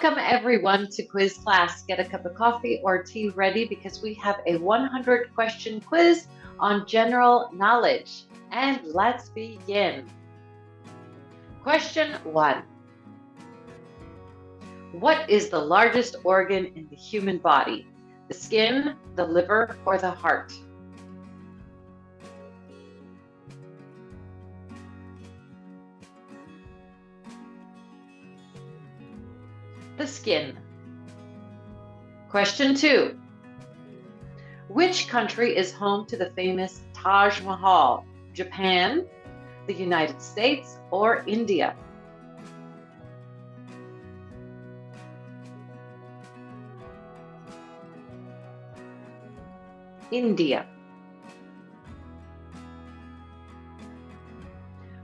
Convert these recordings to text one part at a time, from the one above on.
Welcome everyone to quiz class. Get a cup of coffee or tea ready because we have a 100 question quiz on general knowledge. And let's begin. Question 1. What is the largest organ in the human body? The skin, the liver, or the heart? The skin. Question 2. Which country is home to the famous Taj Mahal? Japan, the United States, or India? India.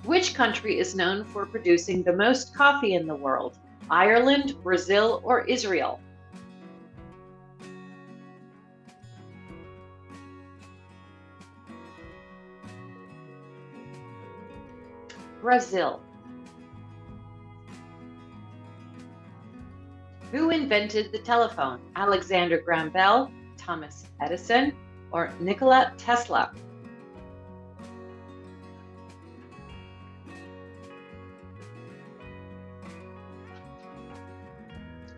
Which country is known for producing the most coffee in the world? Ireland, Brazil, or Israel? Brazil. Who invented the telephone? Alexander Graham Bell, Thomas Edison, or Nikola Tesla?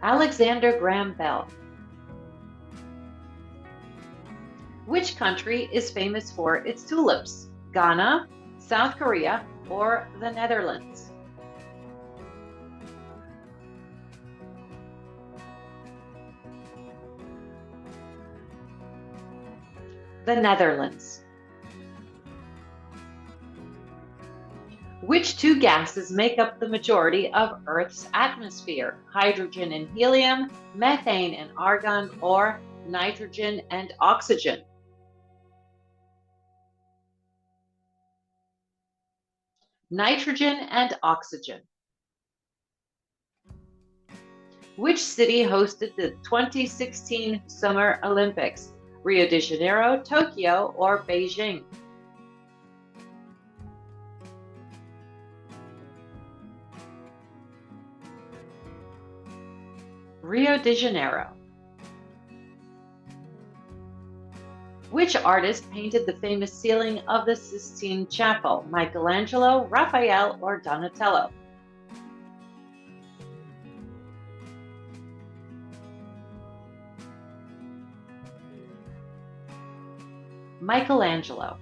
Alexander Graham Bell. Which country is famous for its tulips? Ghana, South Korea, or the Netherlands? The Netherlands. Which two gases make up the majority of Earth's atmosphere? Hydrogen and helium, methane and argon, or nitrogen and oxygen? Nitrogen and oxygen. Which city hosted the 2016 Summer Olympics? Rio de Janeiro, Tokyo, or Beijing? Rio de Janeiro. Which artist painted the famous ceiling of the Sistine Chapel? Michelangelo, Raphael, or Donatello? Michelangelo.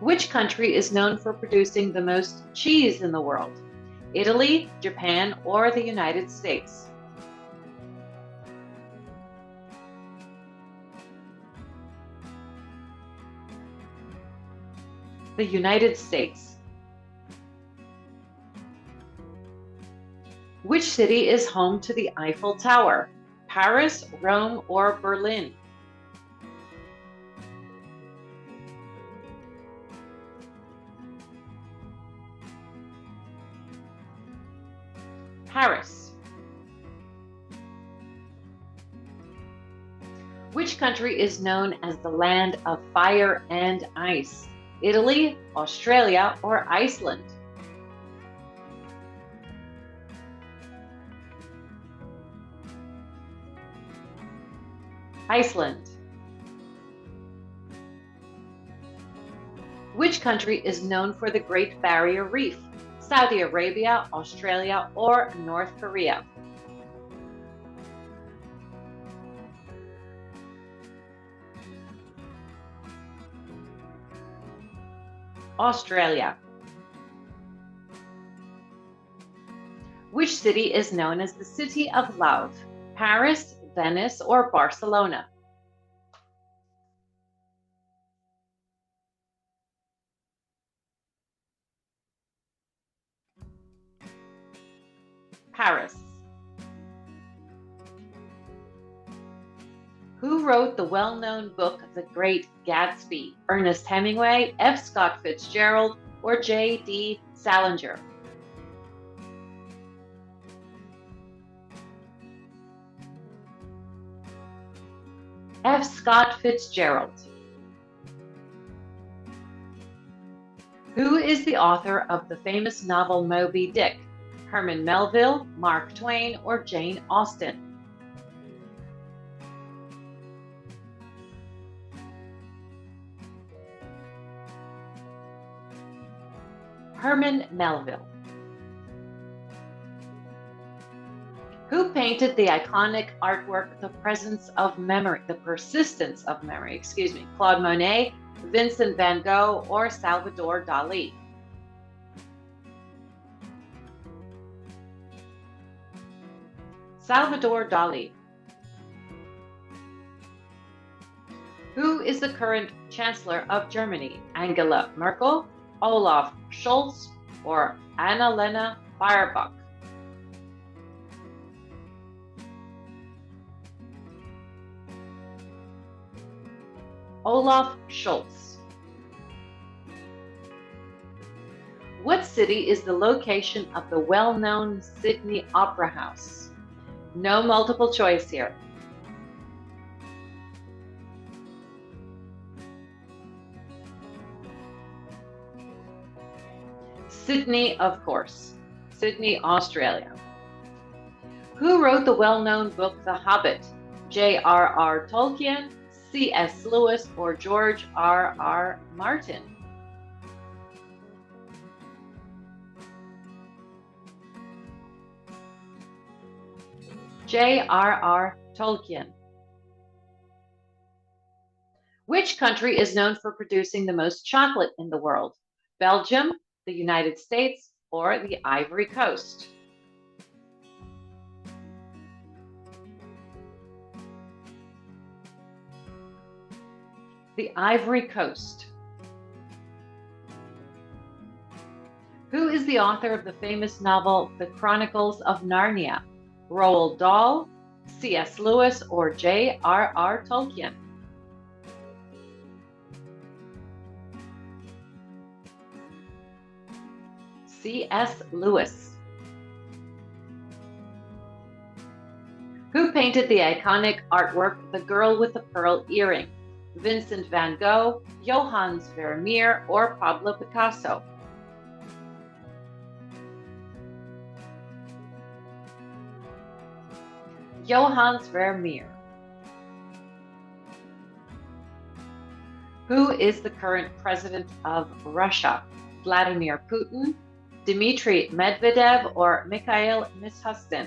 Which country is known for producing the most cheese in the world? Italy, Japan, or the United States? The United States. Which city is home to the Eiffel Tower? Paris, Rome, or Berlin? Paris. Which country is known as the land of fire and ice? Italy, Australia, or Iceland? Iceland. Which country is known for the Great Barrier Reef? Saudi Arabia, Australia, or North Korea? Australia. Which city is known as the City of Love? Paris, Venice, or Barcelona? Paris. Who wrote the well-known book The Great Gatsby? Ernest Hemingway, F. Scott Fitzgerald, or J.D. Salinger? F. Scott Fitzgerald. Who is the author of the famous novel Moby Dick? Herman Melville, Mark Twain, or Jane Austen? Herman Melville. Who painted the iconic artwork The Persistence of Memory? Claude Monet, Vincent van Gogh, or Salvador Dali? Salvador Dali. Who is the current Chancellor of Germany? Angela Merkel, Olaf Scholz, or Annalena Baerbock? Olaf Scholz. What city is the location of the well-known Sydney Opera House? No multiple choice here. Sydney, of course. Sydney, Australia. Who wrote the well-known book The Hobbit? J.R.R. Tolkien, C.S. Lewis, or George R.R. Martin? J.R.R. Tolkien. Which country is known for producing the most chocolate in the world? Belgium, the United States, or the Ivory Coast? The Ivory Coast. Who is the author of the famous novel The Chronicles of Narnia? Roald Dahl, C.S. Lewis, or J.R.R. Tolkien? C.S. Lewis. Who painted the iconic artwork The Girl with the Pearl Earring? Vincent van Gogh, Johannes Vermeer, or Pablo Picasso? Johannes Vermeer. Who is the current president of Russia? Vladimir Putin, Dmitry Medvedev, or Mikhail Mishustin?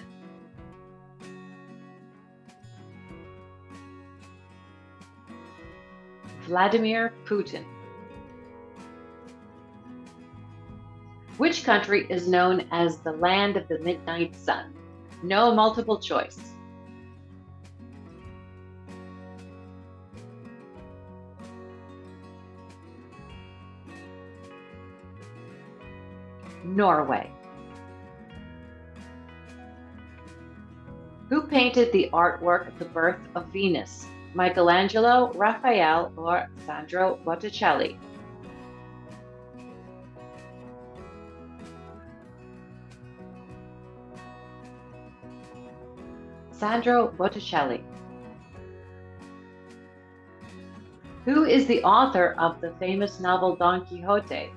Vladimir Putin. Which country is known as the land of the midnight sun? No multiple choice. Norway. Who painted the artwork The Birth of Venus? Michelangelo, Raphael, or Sandro Botticelli? Sandro Botticelli. Who is the author of the famous novel Don Quixote?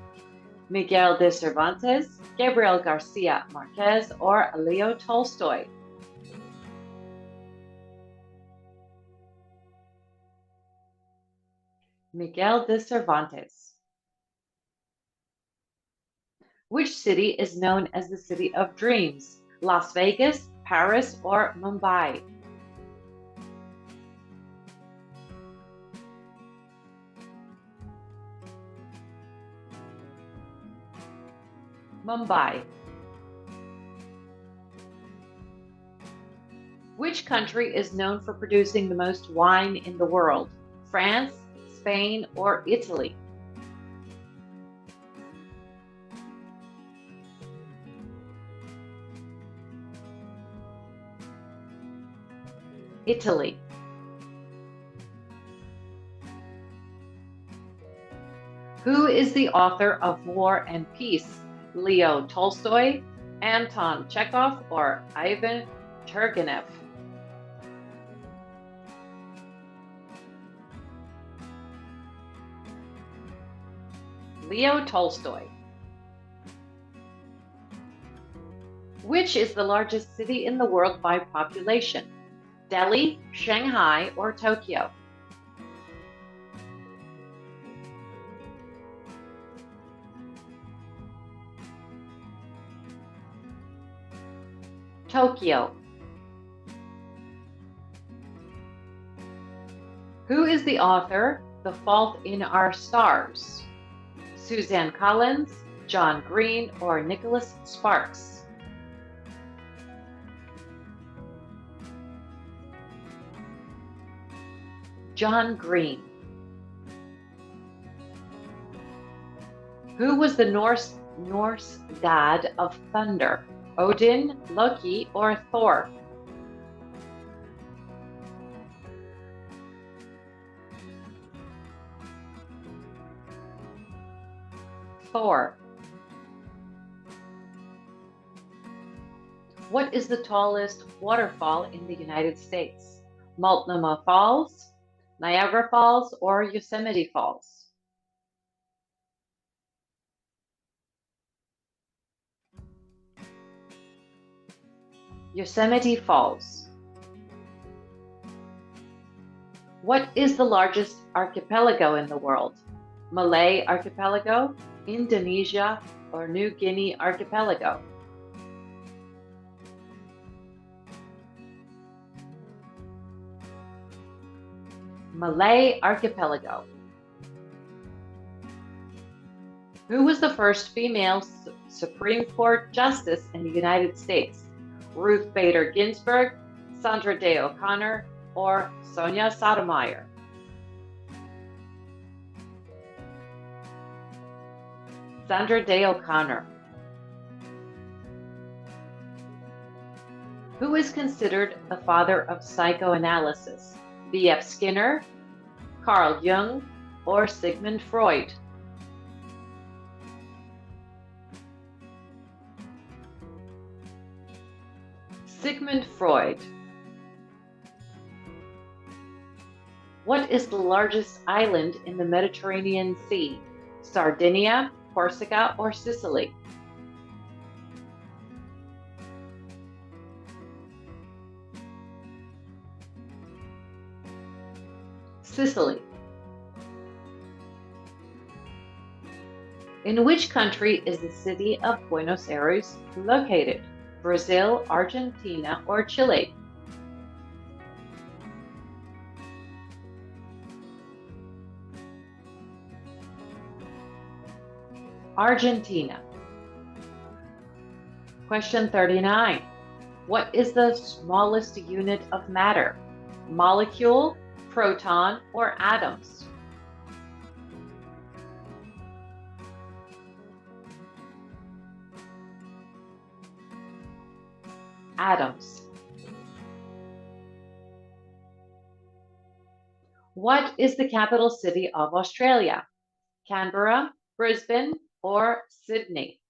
Miguel de Cervantes, Gabriel Garcia Marquez, or Leo Tolstoy? Miguel de Cervantes. Which city is known as the City of Dreams? Las Vegas, Paris, or Mumbai? Mumbai. Which country is known for producing the most wine in the world? France, Spain, or Italy? Italy. Who is the author of War and Peace? Leo Tolstoy, Anton Chekhov, or Ivan Turgenev? Leo Tolstoy. Which is the largest city in the world by population? Delhi, Shanghai, or Tokyo? Tokyo. Who is the author, The Fault in Our Stars? Suzanne Collins, John Green, or Nicholas Sparks? John Green. Who was the Norse god of thunder? Odin, Loki, or Thor? Thor. What is the tallest waterfall in the United States? Multnomah Falls, Niagara Falls, or Yosemite Falls? Yosemite Falls. What is the largest archipelago in the world? Malay Archipelago, Indonesia, or New Guinea Archipelago? Malay Archipelago. Who was the first female Supreme Court Justice in the United States? Ruth Bader Ginsburg, Sandra Day O'Connor, or Sonia Sotomayor? Sandra Day O'Connor. Who is considered the father of psychoanalysis? B.F. Skinner, Carl Jung, or Sigmund Freud? Sigmund Freud. What is the largest island in the Mediterranean Sea? Sardinia, Corsica, or Sicily? Sicily. In which country is the city of Buenos Aires located? Brazil, Argentina, or Chile? Argentina. Question 39. What is the smallest unit of matter? Molecule, proton, or atoms? Atoms. What is the capital city of Australia? Canberra, Brisbane, or Sydney?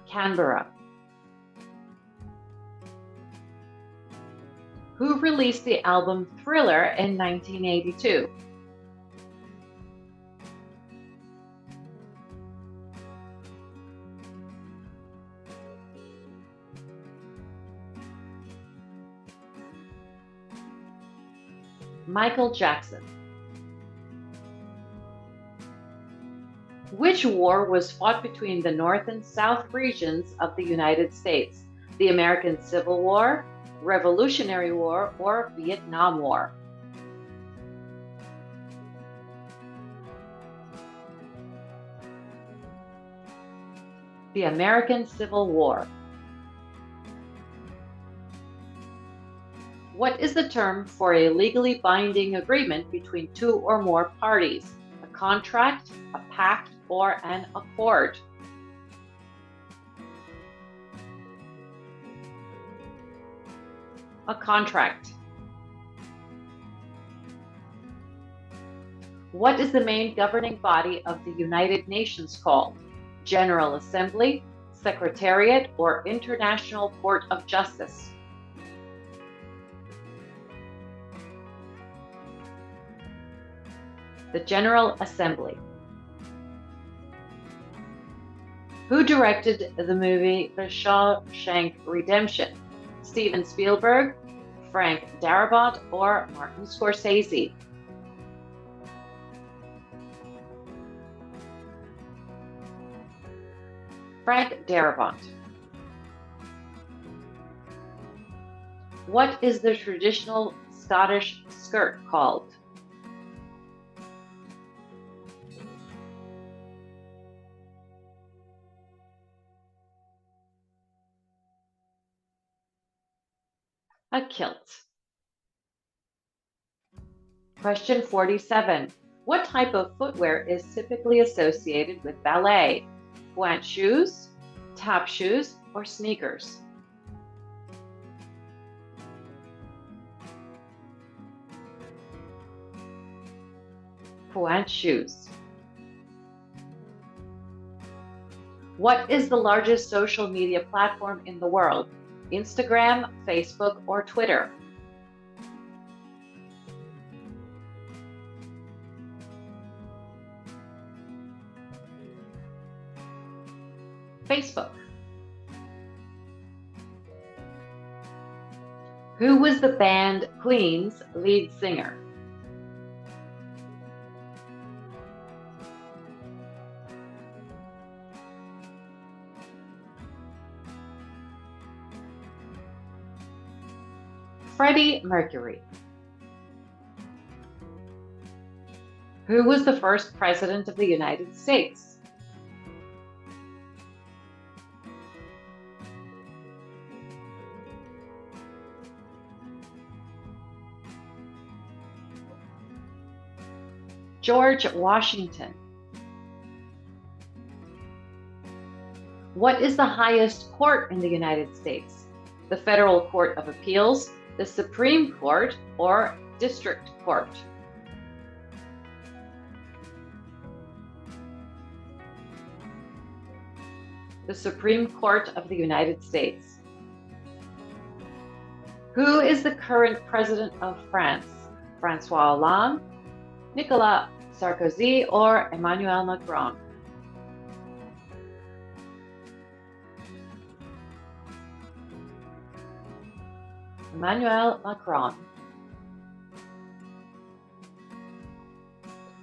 Canberra. Who released the album Thriller in 1982? Michael Jackson. Which war was fought between the North and South regions of the United States? The American Civil War, Revolutionary War, or Vietnam War? The American Civil War. What is the term for a legally binding agreement between two or more parties? A contract, a pact, or an accord? A contract. What is the main governing body of the United Nations called? General Assembly, Secretariat, or International Court of Justice? The General Assembly. Who directed the movie The Shawshank Redemption? Steven Spielberg, Frank Darabont, or Martin Scorsese? Frank Darabont. What is the traditional Scottish skirt called? A kilt. Question 47. What type of footwear is typically associated with ballet? Pointe shoes, tap shoes, or sneakers? Pointe shoes. What is the largest social media platform in the world? Instagram, Facebook, or Twitter? Facebook. Who was the band Queen's lead singer? Freddie Mercury. Who was the first president of the United States? George Washington. What is the highest court in the United States? The Federal Court of Appeals, the Supreme Court, or District Court? The Supreme Court of the United States. Who is the current president of France? François Hollande, Nicolas Sarkozy, or Emmanuel Macron? Emmanuel Macron.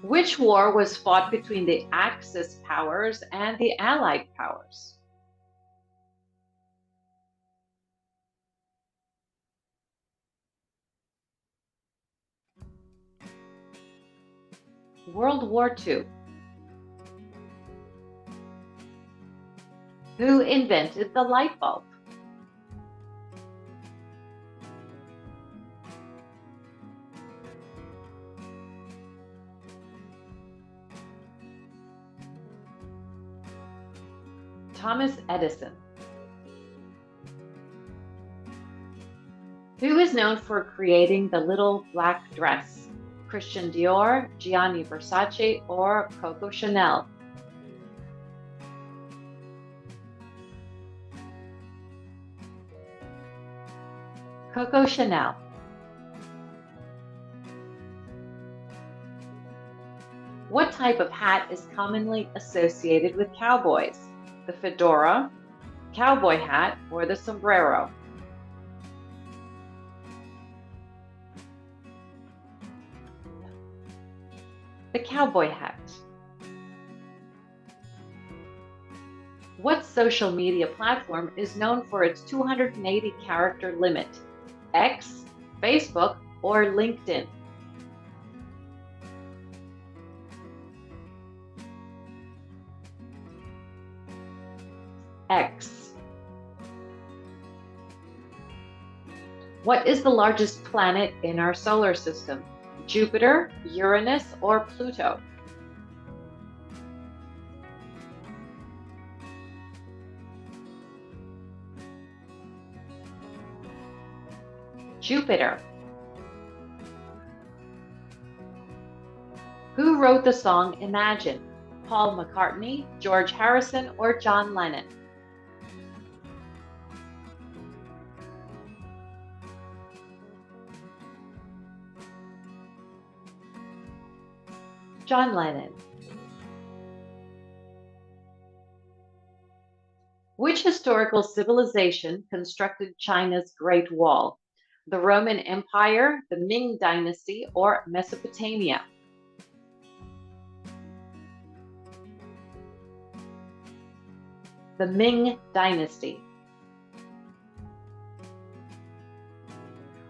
Which war was fought between the Axis powers and the Allied powers? World War II. Who invented the light bulb? Thomas Edison. Who is known for creating the little black dress? Christian Dior, Gianni Versace, or Coco Chanel? Coco Chanel. What type of hat is commonly associated with cowboys? The fedora, cowboy hat, or the sombrero? The cowboy hat. What social media platform is known for its 280 character limit? X, Facebook, or LinkedIn? X. What is the largest planet in our solar system? Jupiter, Uranus, or Pluto? Jupiter. Who wrote the song Imagine? Paul McCartney, George Harrison, or John Lennon? John Lennon. Which historical civilization constructed China's Great Wall? The Roman Empire, the Ming Dynasty, or Mesopotamia? The Ming Dynasty.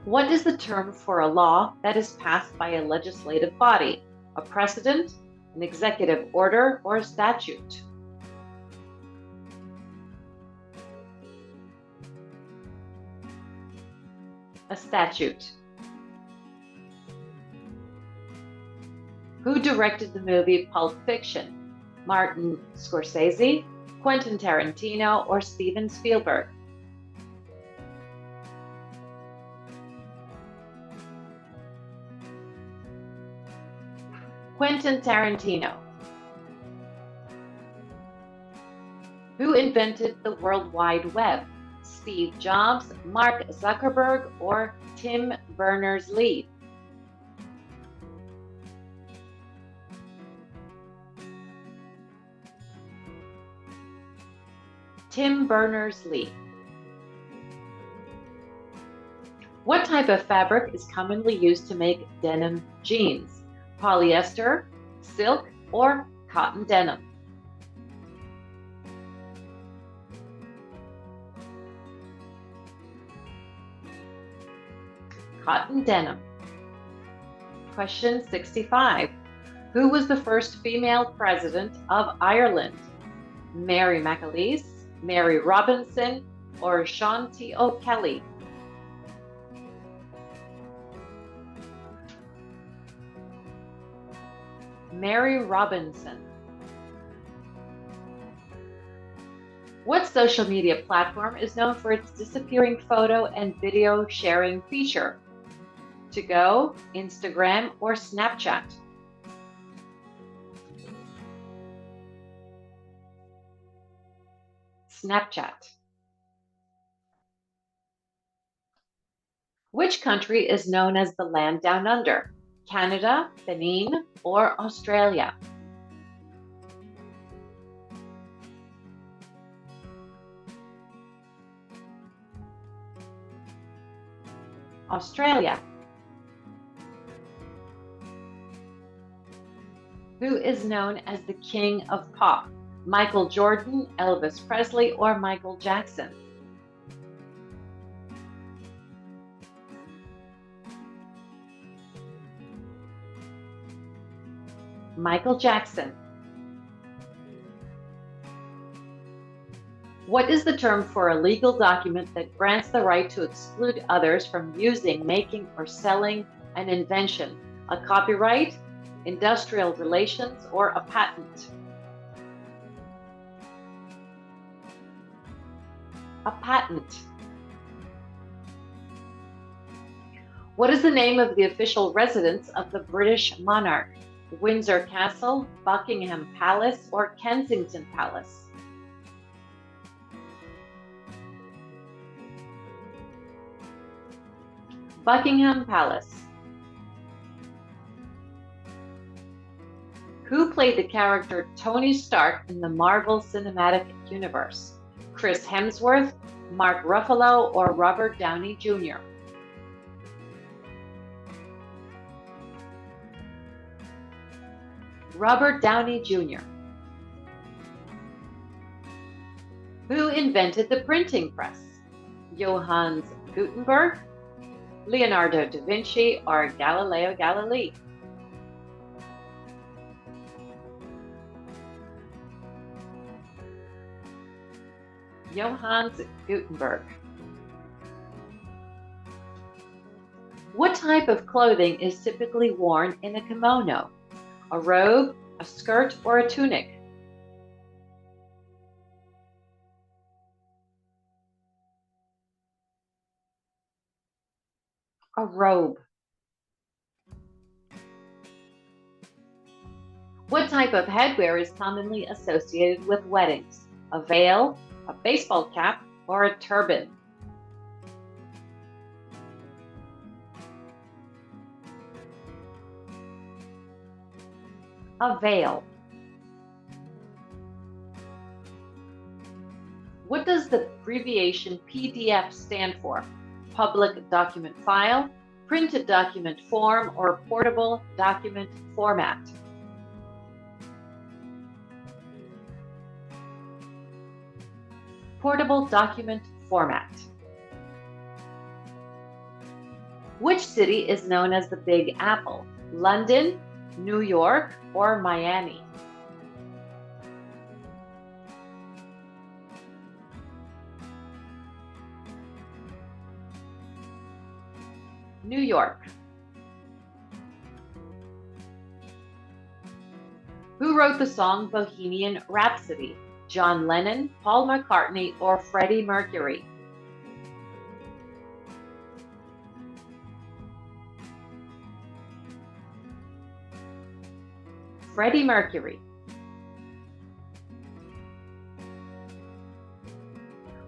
What is the term for a law that is passed by a legislative body? A precedent, an executive order, or a statute? A statute. Who directed the movie Pulp Fiction? Martin Scorsese, Quentin Tarantino, or Steven Spielberg? Quentin Tarantino. Who invented the World Wide Web? Steve Jobs, Mark Zuckerberg, or Tim Berners-Lee? Tim Berners-Lee. What type of fabric is commonly used to make denim jeans? Polyester, silk, or cotton denim? Cotton denim. Question 65. Who was the first female president of Ireland? Mary McAleese, Mary Robinson, or Shanti O'Kelly? Mary Robinson. What social media platform is known for its disappearing photo and video sharing feature? To Go, Instagram, or Snapchat? Snapchat. Which country is known as the Land Down Under? Canada, Benin, or Australia? Australia. Who is known as the King of Pop? Michael Jordan, Elvis Presley, or Michael Jackson? Michael Jackson. What is the term for a legal document that grants the right to exclude others from using, making, or selling an invention? A copyright, industrial relations, or a patent? A patent. What is the name of the official residence of the British monarch? Windsor Castle, Buckingham Palace, or Kensington Palace? Buckingham Palace. Who played the character Tony Stark in the Marvel Cinematic Universe? Chris Hemsworth, Mark Ruffalo, or Robert Downey Jr.? Robert Downey Jr. Who invented the printing press? Johannes Gutenberg, Leonardo da Vinci, or Galileo Galilei? Johannes Gutenberg. What type of clothing is typically worn in a kimono? A robe, a skirt, or a tunic? A robe. What type of headwear is commonly associated with weddings? A veil, a baseball cap, or a turban? Avail. What does the abbreviation PDF stand for? Public document file, printed document form, or portable document format? Portable document format. Which city is known as the Big Apple? London, New York, or Miami? New York. Who wrote the song Bohemian Rhapsody? John Lennon, Paul McCartney, or Freddie Mercury? Freddie Mercury.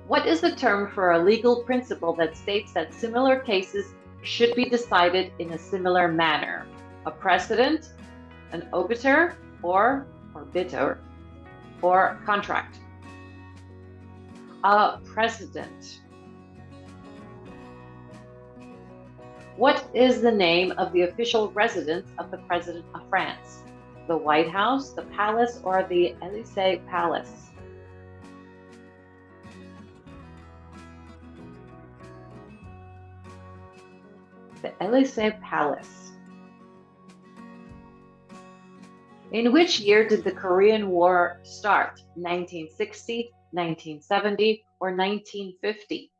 What is the term for a legal principle that states that similar cases should be decided in a similar manner? A precedent, an obiter, or obiter, or contract? A precedent. What is the name of the official residence of the President of France? The White House, the Palace, or the Élysée Palace? The Élysée Palace. In which year did the Korean War start? 1960, 1970, or 1950?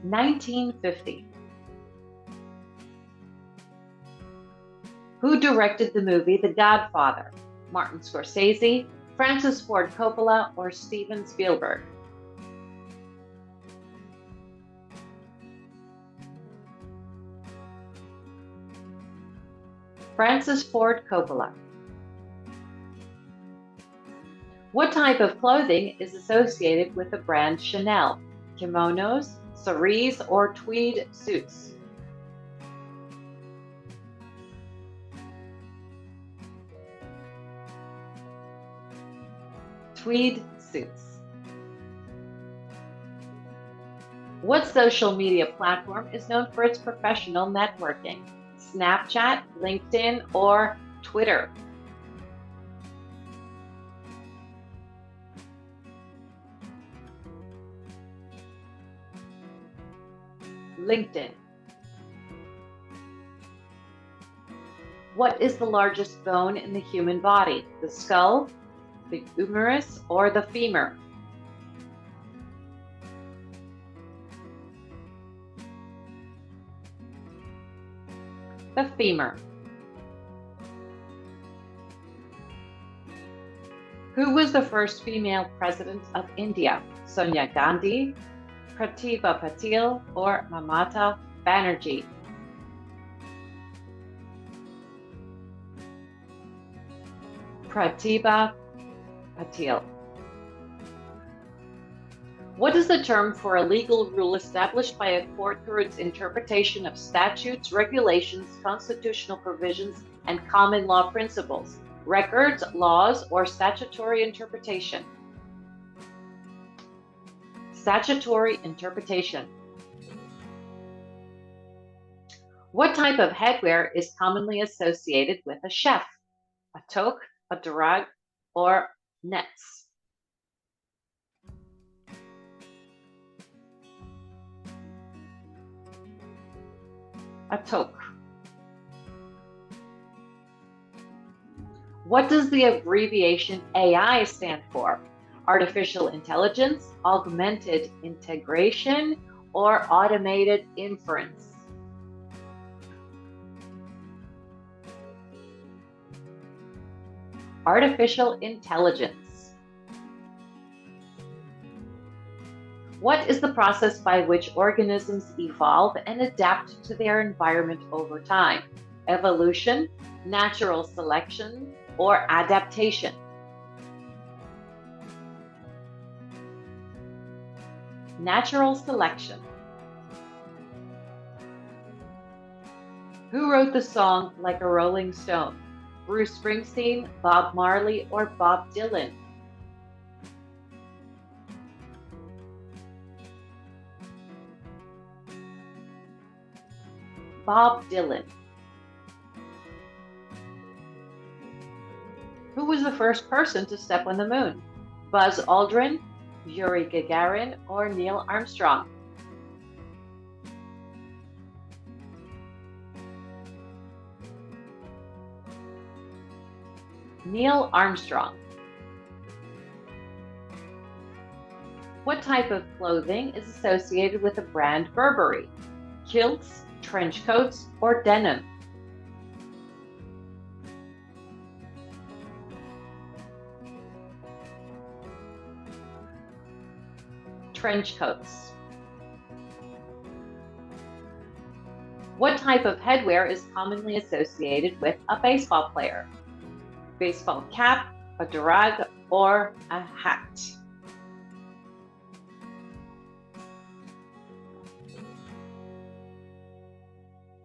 1950. Who directed the movie The Godfather? Martin Scorsese, Francis Ford Coppola, or Steven Spielberg? Francis Ford Coppola. What type of clothing is associated with the brand Chanel? Kimonos, saris, or tweed suits? Tweed suits. What social media platform is known for its professional networking? Snapchat, LinkedIn, or Twitter? LinkedIn. What is the largest bone in the human body? The skull, the humerus, or the femur? The femur. Who was the first female president of India? Sonia Gandhi, Pratibha Patil, or Mamata Banerjee? Pratibha Patil. What is the term for a legal rule established by a court through its interpretation of statutes, regulations, constitutional provisions, and common law principles, records, laws, or statutory interpretation? Statutory interpretation. What type of headwear is commonly associated with a chef? A toque, a durag, or nets? A toque. What does the abbreviation AI stand for? Artificial intelligence, augmented integration, or automated inference? Artificial intelligence. What is the process by which organisms evolve and adapt to their environment over time? Evolution, natural selection, or adaptation? Natural selection. Who wrote the song Like a Rolling Stone? Bruce Springsteen, Bob Marley, or Bob Dylan? Bob Dylan. Who was the first person to step on the moon? Buzz Aldrin, Yuri Gagarin, or Neil Armstrong? Neil Armstrong. What type of clothing is associated with the brand Burberry? Kilts, trench coats, or denim? Trench coats. What type of headwear is commonly associated with a baseball player? Baseball cap, a durag, or a hat?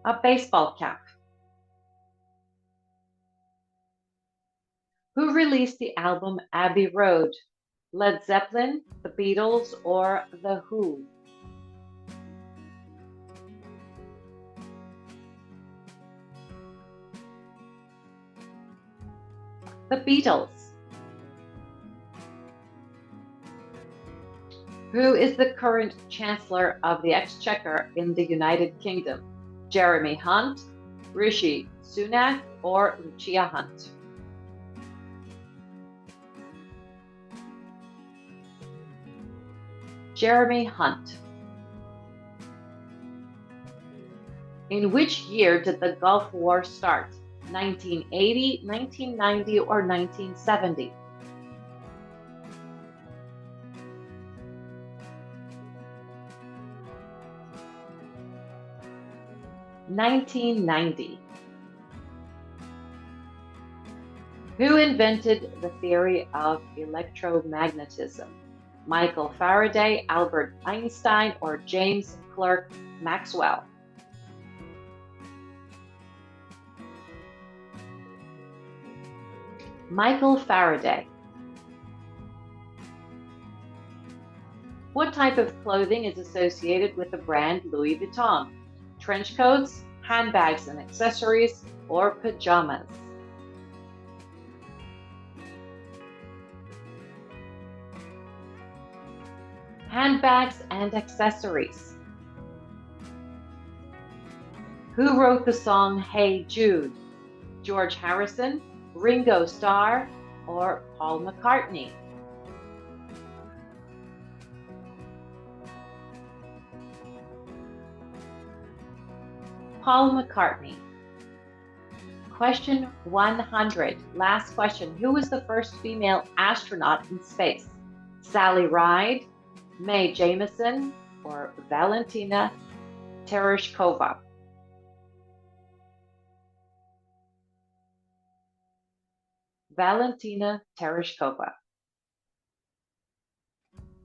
A baseball cap. Who released the album Abbey Road? Led Zeppelin, the Beatles, or The Who? The Beatles. Who is the current Chancellor of the Exchequer in the United Kingdom? Jeremy Hunt, Rishi Sunak, or Lucia Hunt? Jeremy Hunt. In which year did the Gulf War start? 1980, 1990, or 1970? 1990. Who invented the theory of electromagnetism? Michael Faraday, Albert Einstein, or James Clerk Maxwell? Michael Faraday. What type of clothing is associated with the brand Louis Vuitton? Trench coats, handbags and accessories, or pajamas? Handbags and accessories. Who wrote the song Hey Jude? George Harrison, Ringo Starr, or Paul McCartney? Paul McCartney. Question 100. Last question. Who was the first female astronaut in space? Sally Ride, Mae Jemison, or Valentina Tereshkova? Valentina Tereshkova.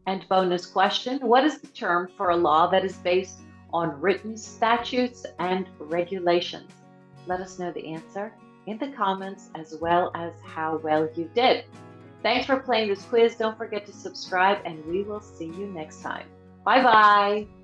And bonus question, what is the term for a law that is based on written statutes and regulations? Let us know the answer in the comments as well as how well you did. Thanks for playing this quiz. Don't forget to subscribe and we will see you next time. Bye-bye.